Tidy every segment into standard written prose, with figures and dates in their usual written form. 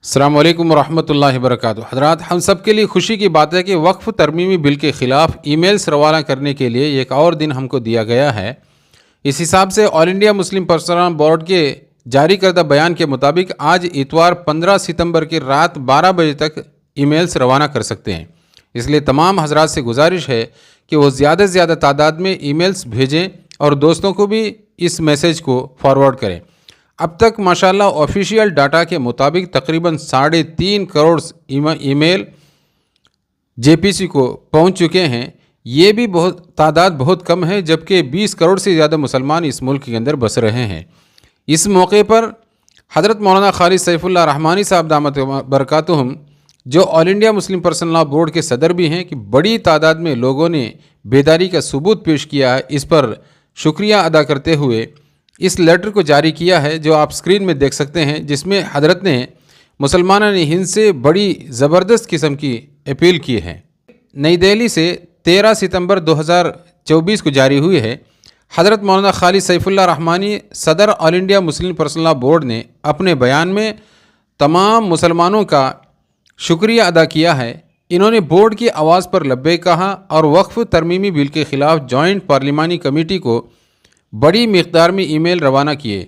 السلام علیکم ورحمۃ اللہ وبرکاتہ۔ حضرات، ہم سب کے لیے خوشی کی بات ہے کہ وقف ترمیمی بل کے خلاف ای میلز روانہ کرنے کے لیے ایک اور دن ہم کو دیا گیا ہے۔ اس حساب سے آل انڈیا مسلم پرسنل بورڈ کے جاری کردہ بیان کے مطابق آج اتوار 15 ستمبر کی رات 12 بجے تک ای میلز روانہ کر سکتے ہیں۔ اس لیے تمام حضرات سے گزارش ہے کہ وہ زیادہ سے زیادہ تعداد میں ای میلز بھیجیں اور دوستوں کو بھی اس میسیج کو فارورڈ کریں۔ اب تک ماشاءاللہ آفیشیل ڈاٹا کے مطابق تقریباً 3.5 کروڑ ای میل جے پی سی کو پہنچ چکے ہیں۔ یہ بھی تعداد بہت کم ہے، جبکہ 20 کروڑ سے زیادہ مسلمان اس ملک کے اندر بس رہے ہیں۔ اس موقع پر حضرت مولانا خالد سیف اللہ رحمانی صاحب دامت برکاتہم، جو All India Muslim Personal Law Board کے صدر بھی ہیں، کہ بڑی تعداد میں لوگوں نے بیداری کا ثبوت پیش کیا ہے، اس پر شکریہ ادا کرتے ہوئے اس لیٹر کو جاری کیا ہے جو آپ اسکرین میں دیکھ سکتے ہیں، جس میں حضرت نے مسلمانوں نے ہند سے بڑی زبردست قسم کی اپیل کی ہے۔ نئی دہلی سے 13 ستمبر 2024 کو جاری ہوئی ہے۔ حضرت مولانا خالد سیف اللہ رحمانی صدر All India Muslim Personal Law Board نے اپنے بیان میں تمام مسلمانوں کا شکریہ ادا کیا ہے۔ انہوں نے بورڈ کی آواز پر لبیک کہا اور وقف ترمیمی بل کے خلاف جوائنٹ پارلیمانی کمیٹی کو بڑی مقدار میں ای میل روانہ کیے۔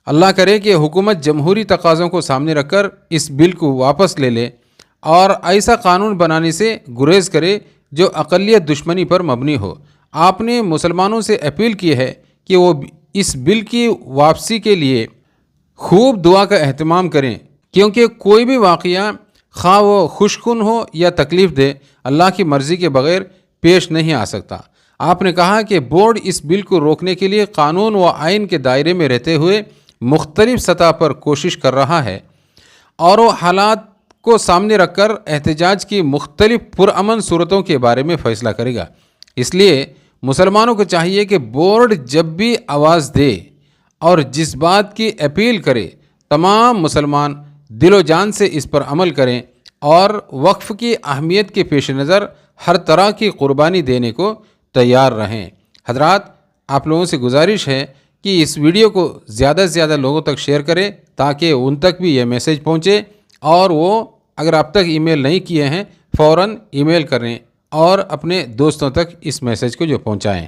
اللہ کرے کہ حکومت جمہوری تقاضوں کو سامنے رکھ کر اس بل کو واپس لے لے اور ایسا قانون بنانے سے گریز کرے جو اقلیت دشمنی پر مبنی ہو۔ آپ نے مسلمانوں سے اپیل کی ہے کہ وہ اس بل کی واپسی کے لیے خوب دعا کا اہتمام کریں، کیونکہ کوئی بھی واقعہ خواہ وہ خوشکن ہو یا تکلیف دہ، اللہ کی مرضی کے بغیر پیش نہیں آ سکتا۔ آپ نے کہا کہ بورڈ اس بل کو روکنے کے لیے قانون و آئین کے دائرے میں رہتے ہوئے مختلف سطح پر کوشش کر رہا ہے اور وہ حالات کو سامنے رکھ کر احتجاج کی مختلف پرامن صورتوں کے بارے میں فیصلہ کرے گا۔ اس لیے مسلمانوں کو چاہیے کہ بورڈ جب بھی آواز دے اور جس بات کی اپیل کرے، تمام مسلمان دل و جان سے اس پر عمل کریں اور وقف کی اہمیت کے پیش نظر ہر طرح کی قربانی دینے کو تیار رہیں۔ حضرات، آپ لوگوں سے گزارش ہے کہ اس ویڈیو کو زیادہ سے زیادہ لوگوں تک شیئر کریں تاکہ ان تک بھی یہ میسیج پہنچے، اور وہ اگر اب تک ای میل نہیں کیے ہیں فوراً ای میل کریں اور اپنے دوستوں تک اس میسیج کو جو پہنچائیں۔